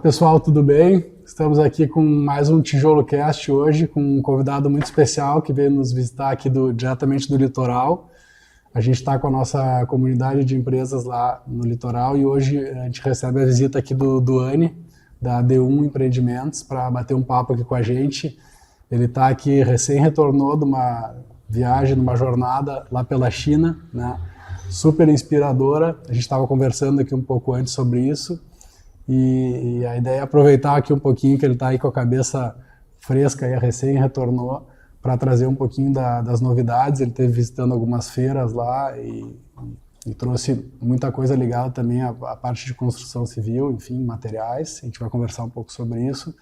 pessoal, tudo bem? Estamos aqui com mais um Tijolo Cast hoje, com um convidado muito especial que veio nos visitar aqui diretamente do litoral. A gente está com a nossa comunidade de empresas lá no litoral e hoje a gente recebe a visita aqui do Duane, da D1 Empreendimentos, para bater um papo aqui com a gente. Ele está aqui, recém-retornou de uma viagem, de uma jornada lá pela China, né? Super inspiradora. A gente estava conversando aqui um pouco antes sobre isso. E a ideia é aproveitar aqui um pouquinho que ele está aí com a cabeça fresca e recém-retornou para trazer um pouquinho das novidades. Ele esteve visitando algumas feiras lá e trouxe muita coisa ligada também à parte de construção civil, enfim, materiais. A gente vai conversar um pouco sobre isso.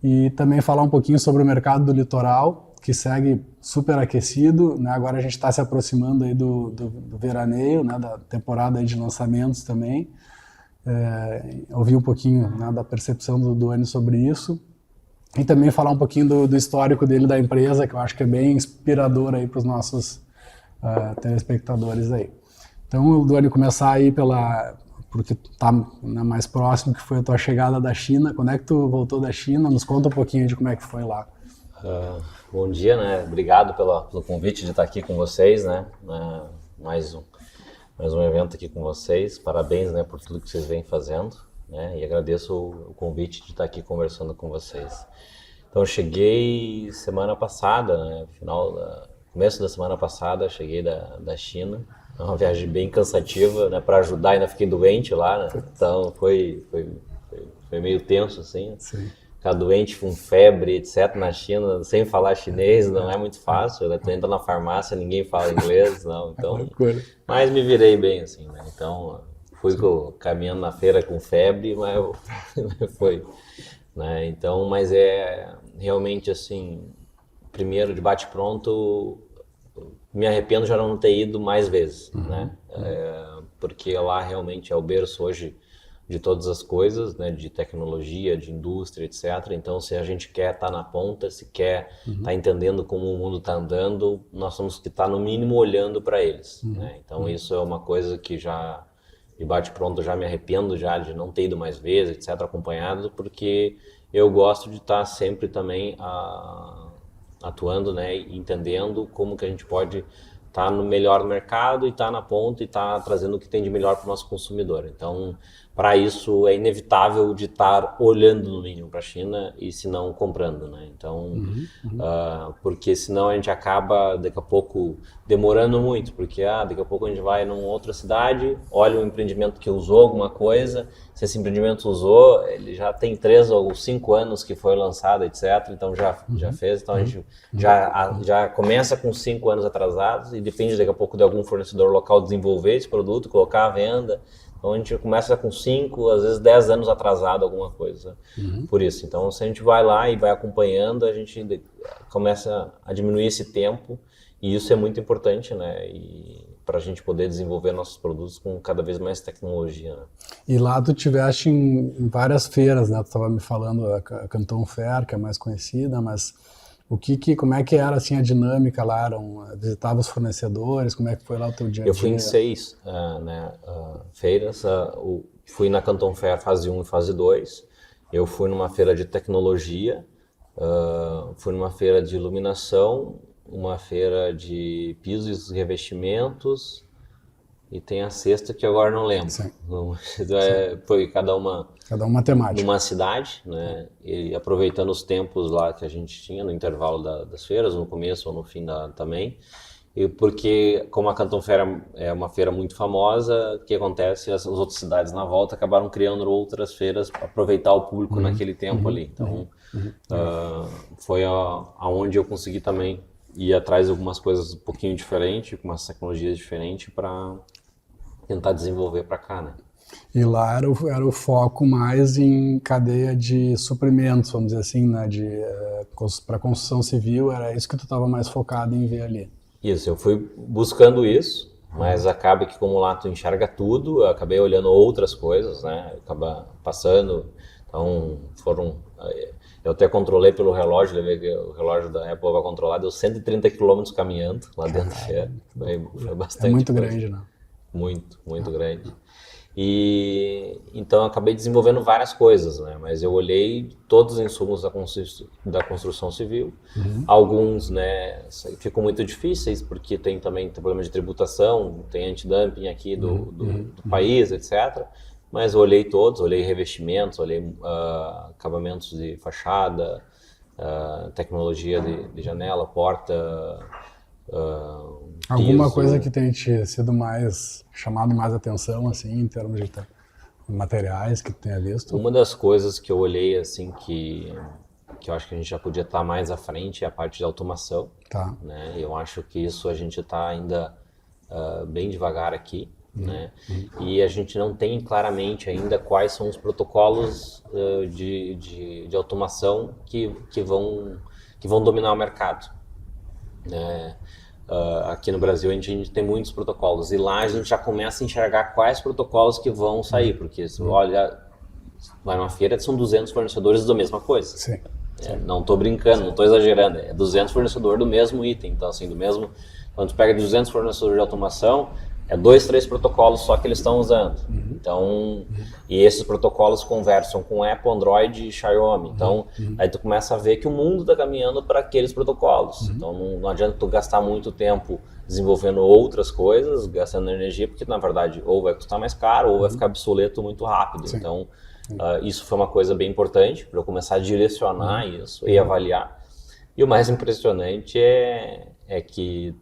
E também falar um pouquinho sobre o mercado do litoral, que segue super aquecido, né? Agora a gente está se aproximando aí do veraneio, né? Da temporada aí de lançamentos também. Ouvir um pouquinho, né, da percepção do Duane sobre isso e também falar um pouquinho do histórico dele, da empresa, que eu acho que é bem inspirador aí para os nossos telespectadores aí. Então, o Duane, começar aí porque tá, né, mais próximo, que foi a tua chegada da China. Quando é que tu voltou da China? Nos conta um pouquinho de como é que foi lá. Bom dia, né? Obrigado pelo convite de estar aqui com vocês, né? Mais um evento aqui com vocês. Parabéns, né, por tudo que vocês vêm fazendo, né? E agradeço o convite de estar aqui conversando com vocês. Então, eu cheguei semana passada, né? Começo da semana passada, cheguei da China. É uma viagem bem cansativa, né? Para ajudar, ainda fiquei doente lá, né? Então, foi meio tenso, assim. Sim. Ficar doente com febre, etc. na China, sem falar chinês, não é muito fácil. Eu entro na farmácia, ninguém fala inglês, não. Então, mas me virei bem, assim, né? Então, fui caminhando na feira com febre, mas foi, né? Então, mas é realmente, assim, primeiro de bate-pronto, me arrependo já não ter ido mais vezes, né? Porque lá realmente é o berço hoje de todas as coisas, né, de tecnologia, de indústria, etc. Então, se a gente quer estar na ponta, se quer estar entendendo como o mundo está andando, nós temos que estar, no mínimo, olhando para eles, né? Então, isso é uma coisa que já, de bate-pronto, já me arrependo já de não ter ido mais vezes, etc., acompanhado, porque eu gosto de estar sempre também atuando, né, e entendendo como que a gente pode estar no melhor mercado e estar na ponta e estar trazendo o que tem de melhor para o nosso consumidor. Então, para isso é inevitável de estar olhando no mínimo para a China e se não comprando, né? Então, porque senão a gente acaba daqui a pouco demorando muito, porque daqui a pouco a gente vai numa outra cidade, olha um empreendimento que usou alguma coisa, se esse empreendimento usou, ele já tem 3 ou 5 anos que foi lançado, etc. Então já fez, então a gente já começa com 5 anos atrasados e depende daqui a pouco de algum fornecedor local desenvolver esse produto, colocar à venda. Então a gente começa com 5, às vezes 10 anos atrasado alguma coisa, por isso. Então se a gente vai lá e vai acompanhando, a gente começa a diminuir esse tempo e isso é muito importante, né? E para a gente poder desenvolver nossos produtos com cada vez mais tecnologia, né? E lá tu tiveste em várias feiras, né? Tu estava me falando a Canton Fair, que é mais conhecida, mas como é que era assim a dinâmica lá? Visitava os fornecedores? Como é que foi lá o teu dia a dia? Eu fui em 6 feiras. Fui na Canton Fair fase 1 e fase 2. Eu fui numa feira de tecnologia, fui numa feira de iluminação, uma feira de pisos e revestimentos, e tem a sexta que agora não lembro. Sim. Foi cada uma temática. Numa cidade, né? E aproveitando os tempos lá que a gente tinha no intervalo das feiras, no começo ou no fim também. E porque, como a Canton Fair é uma feira muito famosa, o que acontece? As outras cidades na volta acabaram criando outras feiras para aproveitar o público naquele tempo ali. Então, foi aonde eu consegui também ir atrás de algumas coisas um pouquinho diferentes, com umas tecnologias diferentes para tentar desenvolver para cá, né? E lá era o foco mais em cadeia de suprimentos, vamos dizer assim, né? Para construção civil, era isso que tu estava mais focado em ver ali. Isso, eu fui buscando isso, mas acaba que como lá tu enxerga tudo, eu acabei olhando outras coisas, né? Acaba passando, então eu até controlei pelo relógio, levei o relógio da Apple para controlar, deu 130 km caminhando lá dentro da feira, foi bastante. É muito coisa. grande, né? Muito grande. E então eu acabei desenvolvendo várias coisas, né? Mas eu olhei todos os insumos da construção civil. Alguns, né, ficam muito difíceis porque tem problema de tributação, tem antidumping aqui do país, etc. Mas eu olhei todos, olhei revestimentos, olhei acabamentos de fachada, tecnologia de janela, porta. Alguma piso. coisa que tenha te sido chamado mais atenção, assim, em termos de materiais que tu tenha visto? Uma das coisas que eu olhei, assim, que eu acho que a gente já podia estar mais à frente é a parte de automação. Tá. Né? Eu acho que isso a gente está ainda bem devagar aqui. Né? E a gente não tem claramente ainda quais são os protocolos de automação que vão dominar o mercado. Né? Aqui no Brasil a gente tem muitos protocolos e lá a gente já começa a enxergar quais protocolos que vão sair, porque se olha, vai numa feira, são 200 fornecedores da mesma coisa. Sim. Não estou brincando, não estou exagerando, é 200 fornecedores do mesmo item, então assim, quando tu pega 200 fornecedores de automação, é 2, 3 protocolos só que eles estão usando. Então, e esses protocolos conversam com Apple, Android e Xiaomi. Então, aí tu começa a ver que o mundo está caminhando para aqueles protocolos. Então, não adianta tu gastar muito tempo desenvolvendo outras coisas, gastando energia, porque na verdade ou vai custar mais caro ou vai ficar obsoleto muito rápido. Sim. Então, isso foi uma coisa bem importante para eu começar a direcionar isso e avaliar. E o mais impressionante é que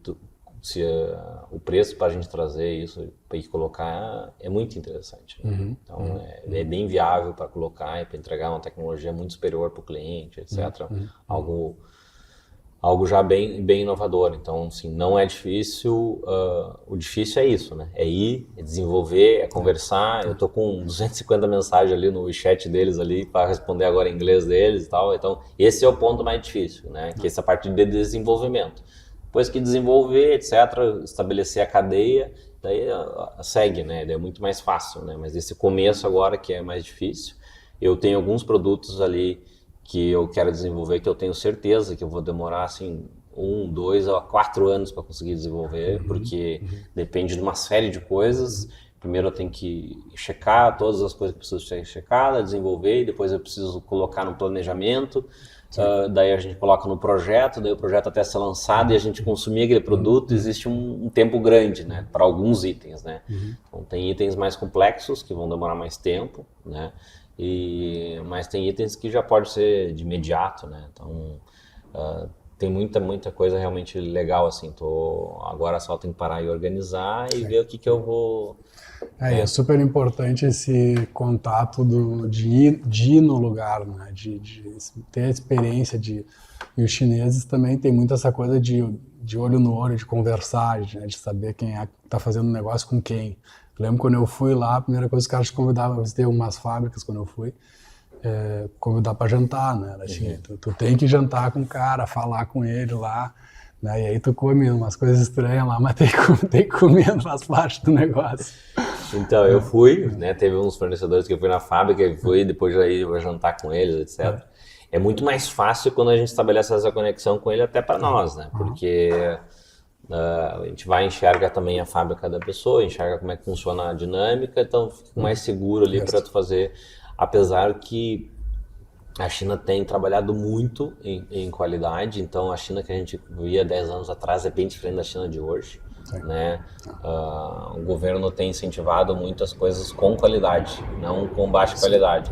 o preço para a gente trazer isso e colocar é muito interessante. Né? Então, é bem viável para colocar e para entregar uma tecnologia muito superior para o cliente, etc. Algo já bem inovador. Então, assim, não é difícil. O difícil é isso, né? É ir, é desenvolver, é conversar. Eu tô com 250 mensagens ali no chat deles ali para responder agora em inglês deles e tal. Então, esse é o ponto mais difícil, né? Que é essa parte de desenvolvimento. Depois que desenvolver, etc., estabelecer a cadeia, daí segue, né? Daí é muito mais fácil, né? Mas esse começo agora que é mais difícil. Eu tenho alguns produtos ali que eu quero desenvolver, que eu tenho certeza que eu vou demorar, assim, 1, 2 a 4 anos para conseguir desenvolver, porque depende de uma série de coisas. Primeiro eu tenho que checar todas as coisas que precisam ser checadas, desenvolver, e depois eu preciso colocar no planejamento. Daí a gente coloca no projeto, daí o projeto até ser lançado e a gente consumir aquele produto, existe um tempo grande, né, para alguns itens, né. Então tem itens mais complexos que vão demorar mais tempo, né, mas tem itens que já pode ser de imediato, né. Então tem muita coisa realmente legal, assim. Agora só tenho que parar e organizar e ver o que eu vou. É super importante esse contato de ir no lugar, né? De ter a experiência E os chineses também têm muito essa coisa de olho no olho, de conversar, né? De saber quem é que está fazendo negócio com quem. Eu lembro quando eu fui lá, a primeira coisa que os caras te convidavam, eu visitei umas fábricas quando eu fui, convidar para jantar, né? Era assim, tu tem que jantar com o cara, falar com ele lá. Né? E aí tu come umas coisas estranhas lá, mas tem que comer, faz parte do negócio. Então, eu fui, né? Teve uns fornecedores que eu fui na fábrica e fui, depois já ia jantar com eles, etc. É muito mais fácil quando a gente estabelece essa conexão com ele até para nós, né? Porque a gente vai enxergar também a fábrica da pessoa, enxerga como é que funciona a dinâmica, então fica mais seguro ali para tu fazer, apesar que a China tem trabalhado muito em qualidade, então a China que a gente via 10 anos atrás é bem diferente da China de hoje. Né? O governo tem incentivado muitas coisas com qualidade, não com baixa qualidade.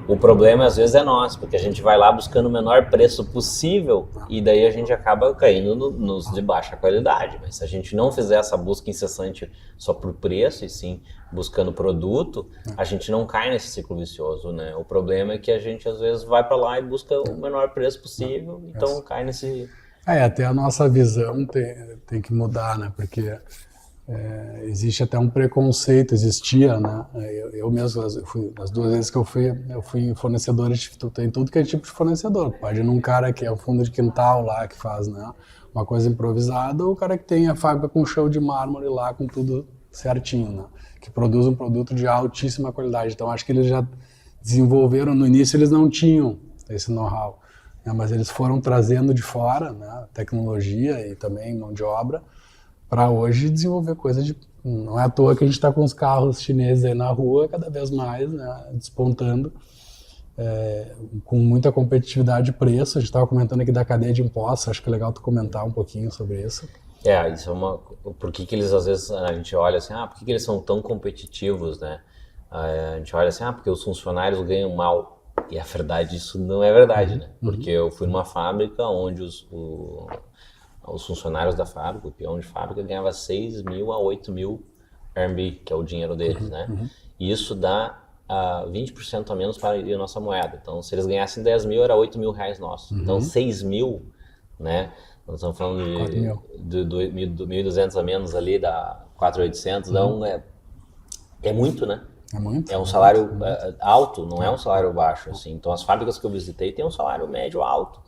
O problema às vezes é nós, porque a gente vai lá buscando o menor preço possível e daí a gente acaba caindo nos de baixa qualidade. Mas se a gente não fizer essa busca incessante só por preço e sim buscando produto, a gente não cai nesse ciclo vicioso, né? O problema é que a gente às vezes vai para lá e busca o menor preço possível, então cai nesse... Até a nossa visão tem que mudar, né? Porque existe até um preconceito, existia, né? Eu mesmo, as 2 vezes que eu fui em fornecedores, tem tudo que é tipo de fornecedor. Pode ir num cara que é o fundo de quintal lá, que faz, né, uma coisa improvisada, ou o cara que tem a fábrica com chão de mármore lá, com tudo certinho, né? Que produz um produto de altíssima qualidade. Então acho que eles já desenvolveram, no início eles não tinham esse know-how. Mas eles foram trazendo de fora, né, tecnologia e também mão de obra para hoje desenvolver coisa de Não é à toa que a gente está com os carros chineses aí na rua, cada vez mais, né, despontando, com muita competitividade de preço. A gente estava comentando aqui da cadeia de impostos, acho que é legal tu comentar um pouquinho sobre isso. Isso é uma... Por que eles, às vezes, a gente olha assim, por que eles são tão competitivos, né? A gente olha assim, porque os funcionários ganham mal. E a verdade, isso não é verdade, né? Porque eu fui numa fábrica onde os funcionários da fábrica, o peão de fábrica, ganhava 6 mil a 8 mil RMB, que é o dinheiro deles, né? E isso dá 20% a menos para a nossa moeda. Então, se eles ganhassem 10 mil, era 8 mil reais nossos. Então, 6 mil, né? Nós estamos falando de 1.200 a menos ali, dá 4.800, então é muito, né? É muito. É um salário alto, não é um salário baixo, assim. Então, as fábricas que eu visitei têm um salário médio alto.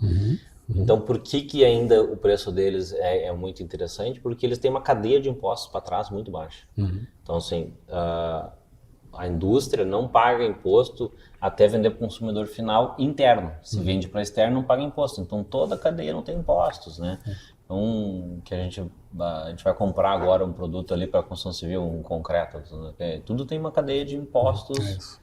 Então, por que ainda o preço deles é muito interessante? Porque eles têm uma cadeia de impostos para trás muito baixa. Então, assim, a indústria não paga imposto até vender para o consumidor final interno. Se vende para externo, não paga imposto. Então, toda a cadeia não tem impostos, né? Então, que a gente vai comprar agora um produto ali para a construção civil, um concreto, tudo tem uma cadeia de impostos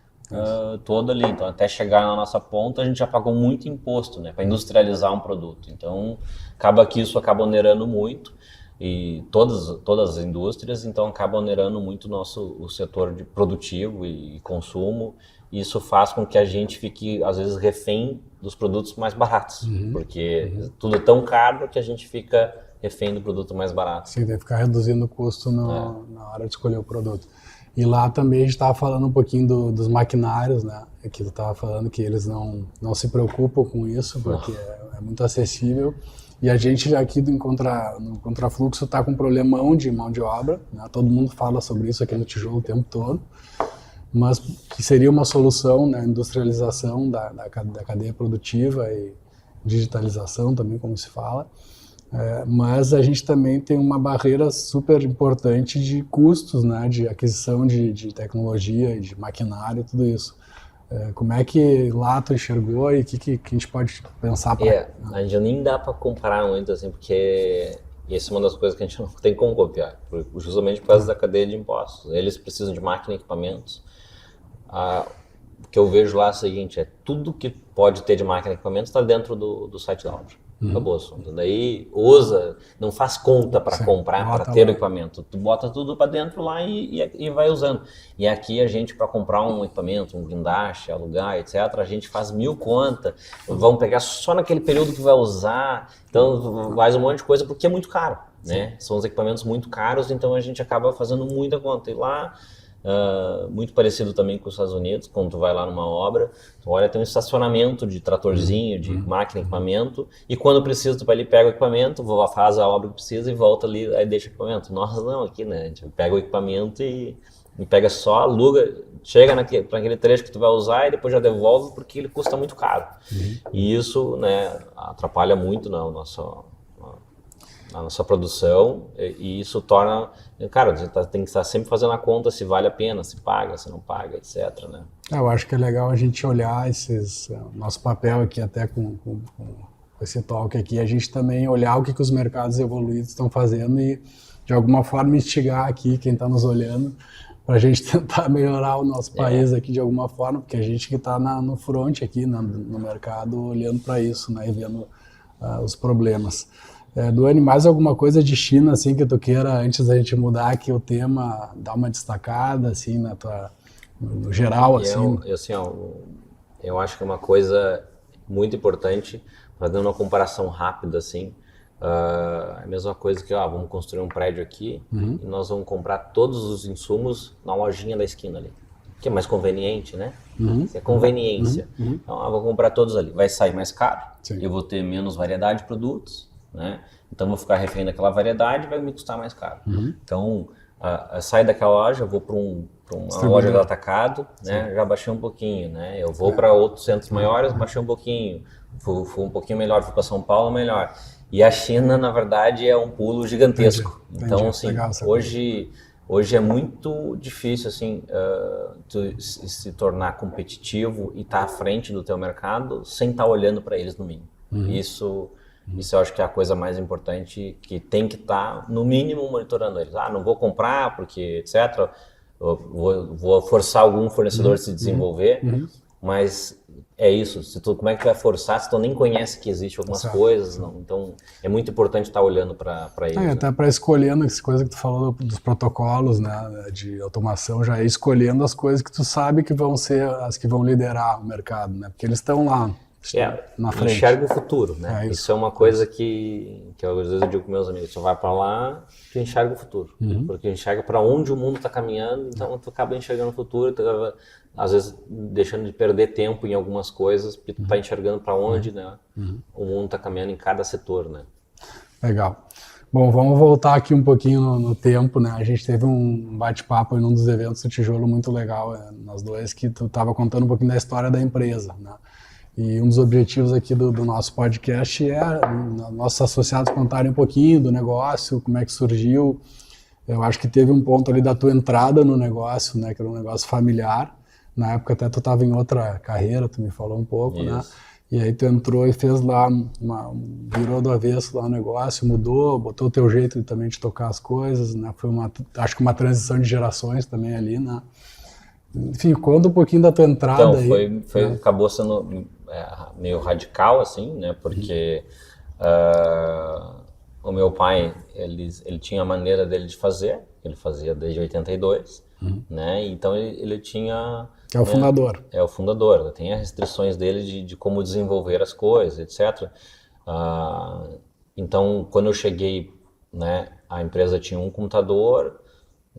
toda ali. Então, até chegar na nossa ponta, a gente já pagou muito imposto, né, para industrializar um produto. Então, acaba que isso acaba onerando muito, e todas as indústrias, então, acaba onerando muito o setor de produtivo e consumo. E isso faz com que a gente fique, às vezes, refém dos produtos mais baratos, porque tudo é tão caro que a gente fica refém do produto mais barato. Sim, deve ficar reduzindo o custo na hora de escolher o produto. E lá também a gente estava falando um pouquinho dos maquinários, né? Aqui tu estava falando que eles não se preocupam com isso, porque é muito acessível. E a gente já aqui no Contrafluxo está com um problemão de mão de obra, né? Todo mundo fala sobre isso aqui no Tijolo o tempo todo, mas que seria uma solução, né? Industrialização da cadeia produtiva e digitalização também, como se fala. Mas a gente também tem uma barreira super importante de custos, né? De aquisição de tecnologia, de maquinário, tudo isso. Como é que lá tu enxergou e o que a gente pode pensar para... A gente nem dá para comparar muito, assim, porque essa é uma das coisas que a gente não tem como copiar, justamente por causa da cadeia de impostos. Eles precisam de máquina e equipamentos. O que eu vejo lá é o seguinte, tudo que pode ter de máquina e equipamentos está dentro do site da obra. Acabou o assunto. Daí não faz conta para comprar, para ter o equipamento. Tu bota tudo para dentro lá e vai usando. E aqui a gente, para comprar um equipamento, um guindaste, alugar, etc., a gente faz 1000 contas. Vamos pegar só naquele período que vai usar. Então faz um monte de coisa porque é muito caro, né? São os equipamentos muito caros, então a gente acaba fazendo muita conta. E lá... muito parecido também com os Estados Unidos, quando tu vai lá numa obra, tu olha, tem um estacionamento de tratorzinho, de máquina e equipamento, e quando precisa tu vai ali, pega o equipamento, faz a obra que precisa e volta ali, aí deixa o equipamento. Nós não, aqui, né, a gente pega o equipamento e pega só, aluga, chega para aquele trecho que tu vai usar e depois já devolve porque ele custa muito caro. E isso, né, atrapalha muito na nossa produção, e isso torna... Cara, a gente tem que estar sempre fazendo a conta se vale a pena, se paga, se não paga, etc, né? Eu acho que é legal a gente olhar nosso papel aqui, até com esse talk aqui, a gente também olhar o que os mercados evoluídos estão fazendo e, de alguma forma, instigar aqui quem está nos olhando para a gente tentar melhorar o nosso país aqui de alguma forma, porque a gente que está no front aqui, no mercado, olhando para isso, né, e vendo os problemas. Duane, mais alguma coisa de China assim que tu queira, antes da gente mudar aqui o tema, dar uma destacada assim no geral? Eu acho que é uma coisa muito importante, fazendo uma comparação rápida assim, a mesma coisa que vamos construir um prédio aqui e nós vamos comprar todos os insumos na lojinha da esquina ali, que é mais conveniente, né? Isso é conveniência. Então, vou comprar todos ali, vai sair mais caro, eu vou ter menos variedade de produtos, né? Então vou ficar refém daquela variedade, vai me custar mais caro. Então saio daquela loja, vou para uma loja de atacado, né? Já baixei um pouquinho, né? Eu vou para outros centros maiores, baixei um pouquinho, fui um pouquinho melhor, fui para São Paulo melhor. E a China, na verdade, é um pulo gigantesco. Então, assim, hoje é muito difícil assim, tu se tornar competitivo e estar à frente do teu mercado sem estar olhando para eles no mínimo. Isso Isso eu acho que é a coisa mais importante, que tem que estar, no mínimo, monitorando eles. Não vou comprar porque, etc. Vou forçar algum fornecedor a se desenvolver, mas é isso. Como é que tu vai forçar se tu nem conhece que existe algumas coisas? Não. Então, é muito importante estar olhando para eles. Até para escolhendo essa coisa que tu falou dos protocolos, né, de automação, já é escolhendo as coisas que tu sabe que vão ser as que vão liderar o mercado, né? Porque eles estão lá na frente. Enxerga o futuro, né? Isso é uma coisa que às vezes eu digo com meus amigos, tu vai para lá, tu enxerga o futuro, porque enxerga para onde o mundo está caminhando, então tu acaba enxergando o futuro, tu acaba, às vezes, deixando de perder tempo em algumas coisas, porque tu está enxergando para onde, né, o mundo está caminhando em cada setor, né? Legal. Bom, vamos voltar aqui um pouquinho no tempo, né? A gente teve um bate-papo em um dos eventos do Tijolo muito legal, nós dois, que tu estava contando um pouquinho da história da empresa, né? E um dos objetivos aqui do nosso podcast é nossos associados contarem um pouquinho do negócio, como é que surgiu. Eu acho que teve um ponto ali da tua entrada no negócio, né, que era um negócio familiar. Na época até tu estava em outra carreira, tu me falou um pouco, né? E aí tu entrou e fez lá, virou do avesso lá o negócio, mudou, botou o teu jeito também de tocar as coisas, né? Foi acho que uma transição de gerações também ali, né? Enfim, conta um pouquinho da tua entrada. Então, acabou sendo meio radical, assim, né? Porque o meu pai, ele tinha a maneira dele de fazer, ele fazia desde 82, né? Então ele tinha... É o fundador. É o fundador, tem as restrições dele de como desenvolver as coisas, etc. Então, quando eu cheguei, né, a empresa tinha um computador,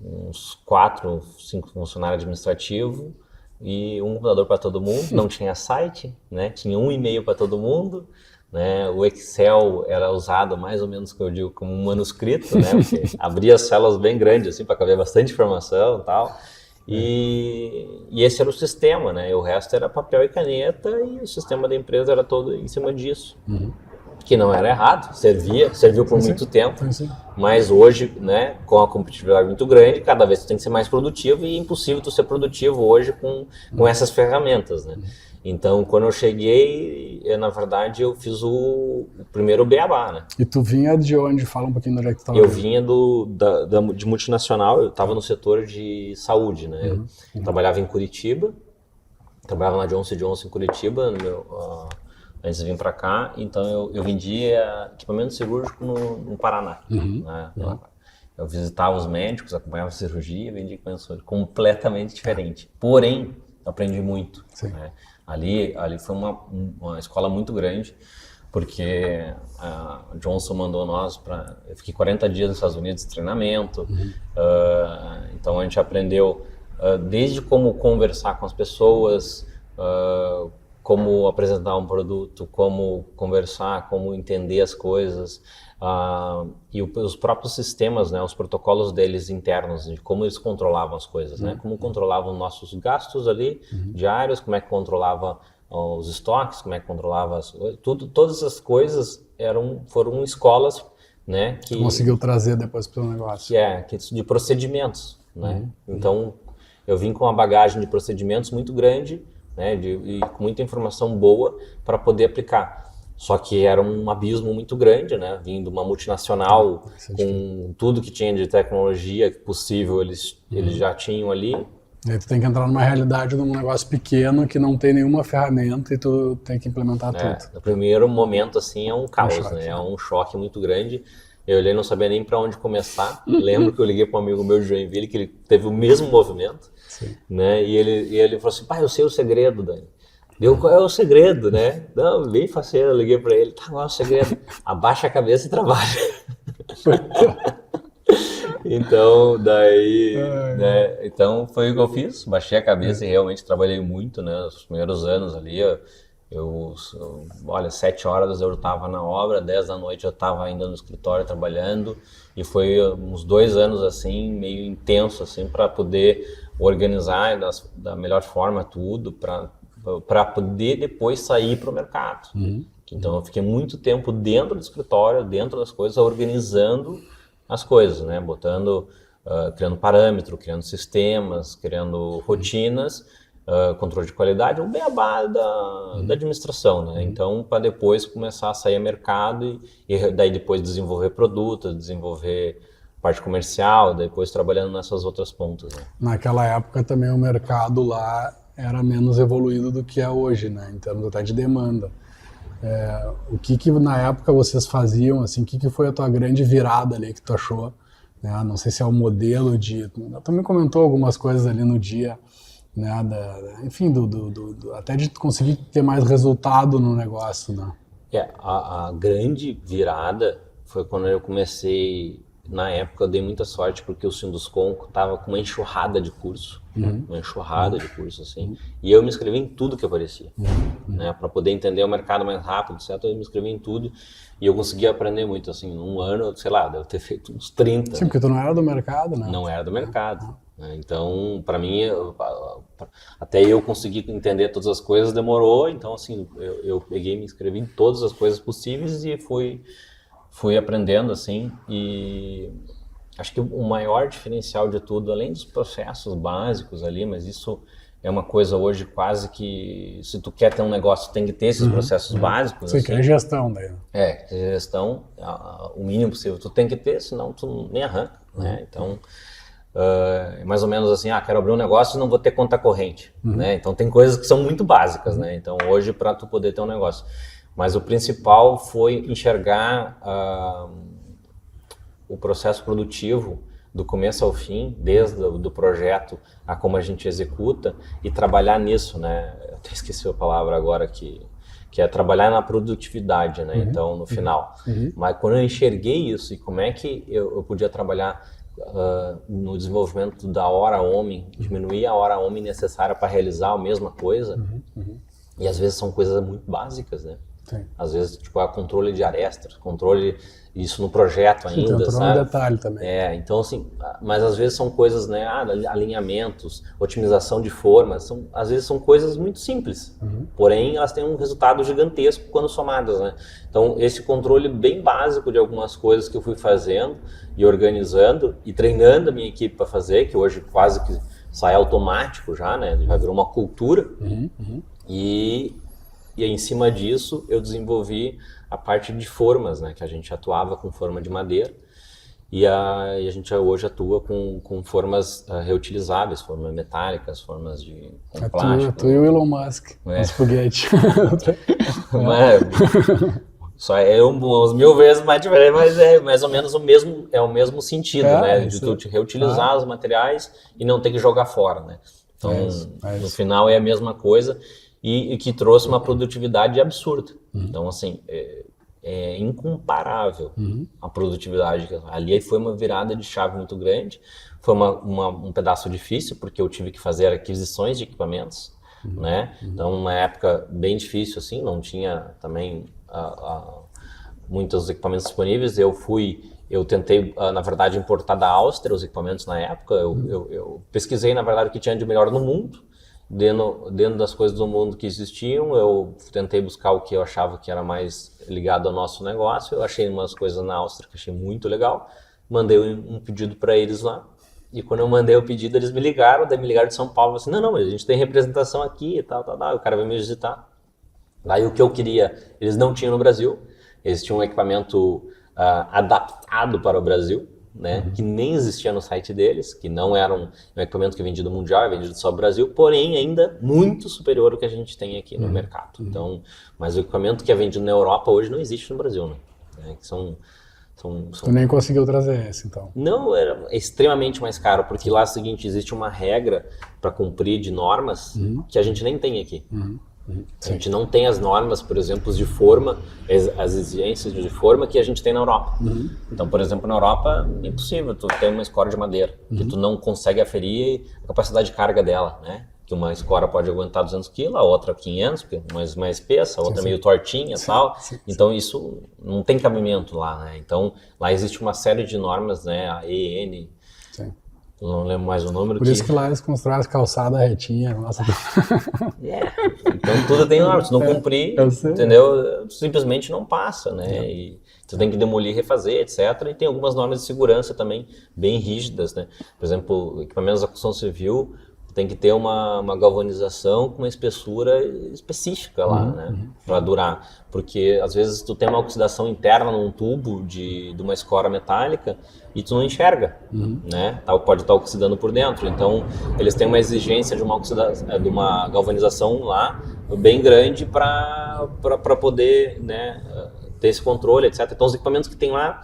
uns 4, 5 funcionários administrativos e um computador para todo mundo, não tinha site, né? Tinha um e-mail para todo mundo, né? O Excel era usado mais ou menos, que eu digo, como um manuscrito, né? Porque abria as células bem grandes assim para caber bastante informação e tal. E esse era o sistema, né? E o resto era papel e caneta, e o sistema da empresa era todo em cima disso. Que não era errado, serviu por muito tempo, mas hoje, né, com a competitividade muito grande, cada vez tu tem que ser mais produtivo, e é impossível tu ser produtivo hoje com essas ferramentas, né? Então, quando eu cheguei, na verdade, eu fiz o primeiro beabá, né? E tu vinha de onde? Fala um pouquinho de onde é que tu estava. Eu vinha de multinacional, eu estava no setor de saúde, né? Eu trabalhava em Curitiba, trabalhava na Johnson & Johnson em Curitiba, antes de vir para cá, então eu vendia equipamento cirúrgico no Paraná. Né? Eu visitava os médicos, acompanhava a cirurgia, vendia equipamento cirúrgico completamente diferente. Porém, eu aprendi muito. Né? Ali foi uma escola muito grande, porque a Johnson mandou nós para... Eu fiquei 40 dias nos Estados Unidos de treinamento, então a gente aprendeu desde como conversar com as pessoas, como apresentar um produto, como conversar, como entender as coisas, e os próprios sistemas, né, os protocolos deles internos, de como eles controlavam as coisas, né, como controlavam nossos gastos ali diários, como é que controlava os estoques, como é que controlava todas essas coisas foram escolas, né, que conseguiu trazer depois para o negócio. De procedimentos, né? Então eu vim com uma bagagem de procedimentos muito grande, né, e com muita informação boa para poder aplicar. Só que era um abismo muito grande, né? Vindo uma multinacional com tudo que tinha de tecnologia possível, eles já tinham ali. E aí tu tem que entrar numa realidade de um negócio pequeno que não tem nenhuma ferramenta e tu tem que implementar tudo. No primeiro momento, assim, é um caos, né? É um choque muito grande. Eu olhei, não sabia nem para onde começar. Lembro que eu liguei para um amigo meu de Joinville, que ele teve o mesmo movimento, né? E ele falou assim, pai, eu sei o segredo, Dani. Qual é o segredo, né? Não, bem faceiro, eu liguei para ele, qual é o segredo? Abaixa a cabeça e trabalha. Então, né? Então foi o que eu fiz, baixei a cabeça e realmente trabalhei muito, né? Nos primeiros anos ali, olha, 7 horas eu estava na obra, 10 da noite eu estava ainda no escritório trabalhando, e foi uns 2 anos assim, meio intenso assim, para poder organizar da melhor forma tudo, para poder depois sair para o mercado. Então eu fiquei muito tempo dentro do escritório, dentro das coisas, organizando as coisas, né? Criando parâmetro, criando sistemas, criando rotinas, controle de qualidade, o beabá da administração, né? Então, para depois começar a sair a mercado e daí depois desenvolver produto, desenvolver parte comercial, depois trabalhando nessas outras pontas, né? Naquela época também o mercado lá era menos evoluído do que é hoje, né? Em termos até de demanda. O que na época vocês faziam, assim, o que foi a tua grande virada ali que tu achou? Né? Não sei se é o modelo de... Tu também comentou algumas coisas ali no dia, né? Enfim, até de conseguir ter mais resultado no negócio, né? A grande virada foi quando eu comecei... Na época eu dei muita sorte porque o Sinduscon estava com uma enxurrada de curso, uma enxurrada de curso, assim, e eu me inscrevi em tudo que aparecia, né, para poder entender o mercado mais rápido, certo? Eu me inscrevi em tudo e eu consegui aprender muito, assim, num ano, sei lá, deve ter feito uns 30. Sim, porque tu não era do mercado, né? Não era do mercado, né? Então, para mim, até eu conseguir entender todas as coisas demorou, então, assim, eu peguei e me inscrevi em todas as coisas possíveis e fui aprendendo, assim, e acho que o maior diferencial de tudo, além dos processos básicos ali, mas isso é uma coisa hoje quase que, se tu quer ter um negócio, tem que ter esses processos básicos. Sim, assim. que é gestão daí. Gestão, o mínimo possível tu tem que ter, senão tu nem arranca, né? Então, é mais ou menos assim, quero abrir um negócio e não vou ter conta corrente, né? Então tem coisas que são muito básicas, né? Então hoje, para tu poder ter um negócio. Mas o principal foi enxergar o processo produtivo do começo ao fim, desde do projeto a como a gente executa e trabalhar nisso, né? Eu até esqueci a palavra agora que é trabalhar na produtividade, né? Então, no final. Mas quando eu enxerguei isso e como é que eu podia trabalhar no desenvolvimento da hora homem, diminuir a hora homem necessária para realizar a mesma coisa, e às vezes são coisas muito básicas, né? Sim. Às vezes, tipo, controle de arestas, controle, isso no projeto ainda, sabe? No detalhe também. Então, assim, mas às vezes são coisas, né, alinhamentos, otimização de formas, às vezes são coisas muito simples, porém elas têm um resultado gigantesco quando somadas, né? Então, esse controle bem básico de algumas coisas que eu fui fazendo e organizando e treinando a minha equipe para fazer, que hoje quase que sai automático já, né? Já virou uma cultura. E em cima disso eu desenvolvi a parte de formas, né, que a gente atuava com forma de madeira e a gente hoje atua com formas reutilizáveis, formas metálicas, formas com plástico. Tu e o Elon Musk, os foguetes. Só é umas 1000 vezes mais diferente, mas é mais ou menos o mesmo sentido, né, de tu reutilizar os materiais e não ter que jogar fora, né. Então, no final é a mesma coisa. E que trouxe uma produtividade absurda. Então, assim, é incomparável a produtividade. Ali foi uma virada de chave muito grande. Foi um pedaço difícil, porque eu tive que fazer aquisições de equipamentos, né? Então, uma época bem difícil, assim, não tinha também muitos equipamentos disponíveis. Eu tentei, na verdade, importar da Áustria os equipamentos na época. Eu pesquisei, na verdade, o que tinha de melhor no mundo. Dentro das coisas do mundo que existiam, eu tentei buscar o que eu achava que era mais ligado ao nosso negócio. Eu achei umas coisas na Áustria que achei muito legal. Mandei um pedido para eles lá. E quando eu mandei o pedido, eles me ligaram. Daí me ligaram de São Paulo. Assim, não, mas a gente tem representação aqui e tal. O cara veio me visitar. Daí o que eu queria, eles não tinham no Brasil. Eles tinham um equipamento adaptado para o Brasil, né, que nem existia no site deles, que não era um equipamento que é vendido mundial, é vendido só no Brasil, porém ainda muito superior ao que a gente tem aqui no mercado. Então, mas o equipamento que é vendido na Europa hoje não existe no Brasil, né? Que Tu nem conseguiu trazer esse, então? Não, era extremamente mais caro, porque lá é o seguinte, existe uma regra para cumprir de normas que a gente nem tem aqui. A gente não tem as normas, por exemplo, de forma, as exigências de forma que a gente tem na Europa. Então, por exemplo, na Europa é impossível tu ter uma escora de madeira, que tu não consegue aferir a capacidade de carga dela, né? Que uma escora pode aguentar 200 kg, a outra 500, mais espessa, a outra meio tortinha e tal. Então, isso não tem cabimento lá, né? Então, lá existe uma série de normas, né? A EN, não lembro mais o número. Por isso que lá eles constroem as calçadas retinhas. Nossa. Então tudo tem norma, se não cumprir, entendeu? Simplesmente não passa, né? E tu tem que demolir, refazer, etc. E tem algumas normas de segurança também bem rígidas, né? Por exemplo, equipamentos da construção civil tem que ter uma galvanização com uma espessura específica lá, né, para durar. Porque às vezes tu tem uma oxidação interna num tubo de uma escora metálica e tu não enxerga, né? Pode estar oxidando por dentro. Então eles têm uma exigência de uma galvanização lá bem grande para poder, né, ter esse controle, etc. Então os equipamentos que tem lá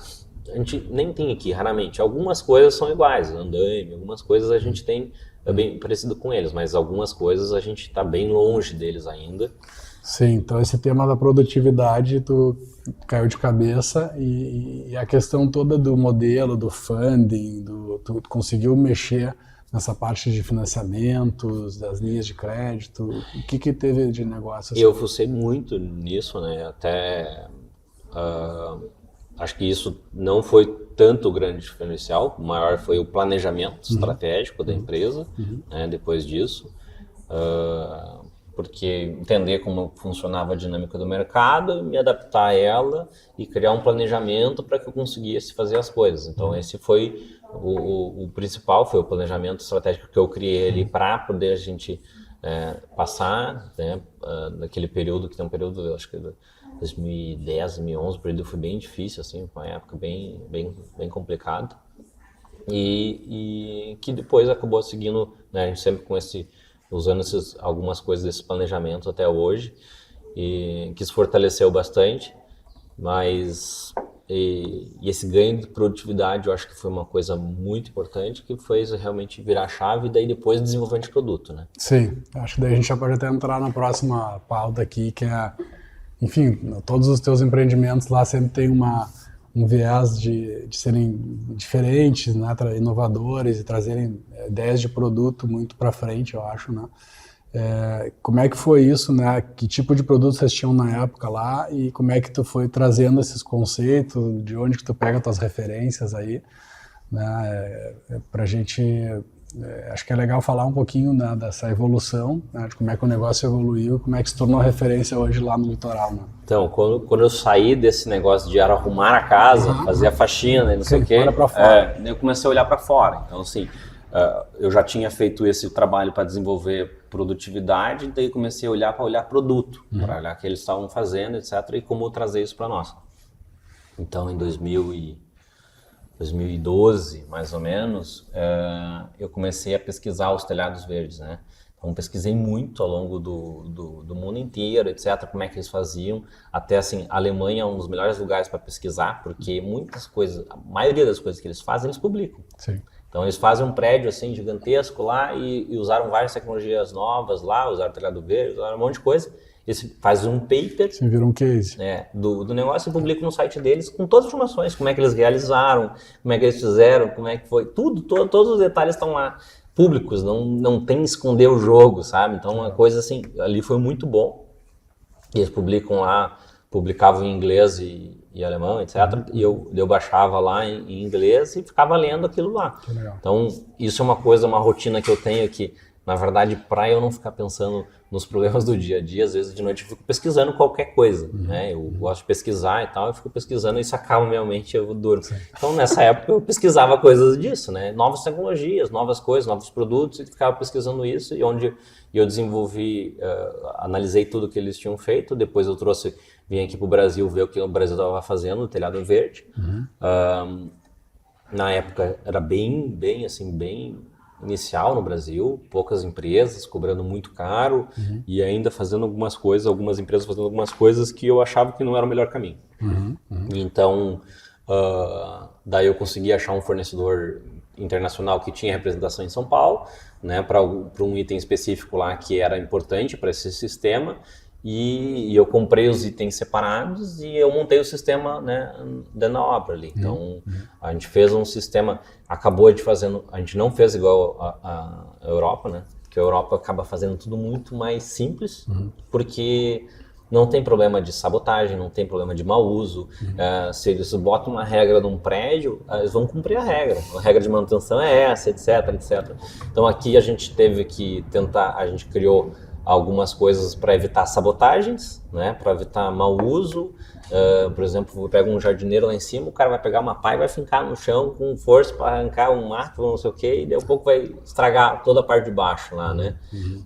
a gente nem tem aqui, raramente. Algumas coisas são iguais, andaime, algumas coisas a gente tem bem parecido com eles, mas algumas coisas a gente está bem longe deles ainda. Sim, então esse tema da produtividade tu caiu de cabeça e a questão toda do modelo, do funding, tu conseguiu mexer nessa parte de financiamentos, das linhas de crédito, o que teve de negócio? Assim? Eu fucei muito nisso, né, até acho que isso não foi tanto o grande diferencial, o maior foi o planejamento estratégico da empresa, né, depois disso, porque entender como funcionava a dinâmica do mercado, me adaptar a ela e criar um planejamento para que eu conseguisse fazer as coisas. Então esse foi o principal, foi o planejamento estratégico que eu criei ali para poder a gente passar, né, naquele período, que tem um período, acho que 2010, 2011, o período foi bem difícil, assim, foi uma época bem complicada, e que depois acabou seguindo, né, a gente sempre usando algumas coisas desse planejamento até hoje, e que se fortaleceu bastante, mas esse ganho de produtividade eu acho que foi uma coisa muito importante, que fez realmente virar a chave e daí depois desenvolvimento de produto, né? Sim, acho que daí a gente já pode até entrar na próxima pauta aqui, que é, enfim, todos os teus empreendimentos lá sempre tem um viés de serem diferentes, né, inovadores e trazerem ideias de produto muito para frente, eu acho, né? Como é que foi isso, né? Que tipo de produtos vocês tinham na época lá e como é que tu foi trazendo esses conceitos, de onde que tu pega tuas referências aí, né? Pra gente, acho que é legal falar um pouquinho, né, dessa evolução, né, de como é que o negócio evoluiu, como é que se tornou referência hoje lá no litoral, né? Então, quando eu saí desse negócio de arrumar a casa, fazer a faxina e não sei o quê, eu comecei a olhar para fora. Então, assim, eu já tinha feito esse trabalho para desenvolver produtividade, daí comecei a olhar produto, para olhar o que eles estavam fazendo, etc., e como trazer isso para nós. Então, em 2012, mais ou menos, eu comecei a pesquisar os telhados verdes, né? Então, pesquisei muito ao longo do mundo inteiro, etc., como é que eles faziam. Até, assim, a Alemanha é um dos melhores lugares para pesquisar, porque muitas coisas, a maioria das coisas que eles fazem, eles publicam. Sim. Então, eles fazem um prédio, assim, gigantesco lá e usaram várias tecnologias novas lá, usaram telhado verde, usaram um monte de coisa. Eles fazem um paper... Sim, vira um case. Do negócio e publicam no site deles com todas as informações, como é que eles realizaram, como é que eles fizeram, como é que foi, todos os detalhes estão lá. Públicos, não tem esconder o jogo, sabe? Então, uma coisa assim, ali foi muito bom. E eles publicavam em inglês e alemão, etc. E eu baixava lá em inglês e ficava lendo aquilo lá. Então, isso é uma rotina que eu tenho que, na verdade, para eu não ficar pensando nos problemas do dia a dia, às vezes de noite eu fico pesquisando qualquer coisa, né? Eu gosto de pesquisar e tal, eu fico pesquisando e isso acalma minha mente, eu durmo. Então, nessa época, eu pesquisava coisas disso, né? Novas tecnologias, novas coisas, novos produtos, e ficava pesquisando isso, e onde eu desenvolvi, analisei tudo que eles tinham feito, depois eu vim aqui para o Brasil ver o que o Brasil estava fazendo, o telhado verde. Na época, era bem inicial no Brasil, poucas empresas cobrando muito caro e ainda fazendo algumas empresas fazendo algumas coisas que eu achava que não era o melhor caminho. Então, daí eu consegui achar um fornecedor internacional que tinha representação em São Paulo, né, para um item específico lá que era importante para esse sistema, e eu comprei os itens separados e eu montei o sistema, né, dentro da obra ali. Então, a gente fez um sistema, a gente não fez igual a Europa, né, porque a Europa acaba fazendo tudo muito mais simples, porque não tem problema de sabotagem, não tem problema de mau uso. Se eles botam uma regra num prédio, eles vão cumprir a regra de manutenção é essa, etc, etc. Então aqui a gente teve que tentar, a gente criou algumas coisas para evitar sabotagens, né? Para evitar mau uso. Por exemplo, eu pego um jardineiro lá em cima, o cara vai pegar uma pá e vai fincar no chão com força para arrancar um mato, não sei o quê, e daí a pouco vai estragar toda a parte de baixo lá, né?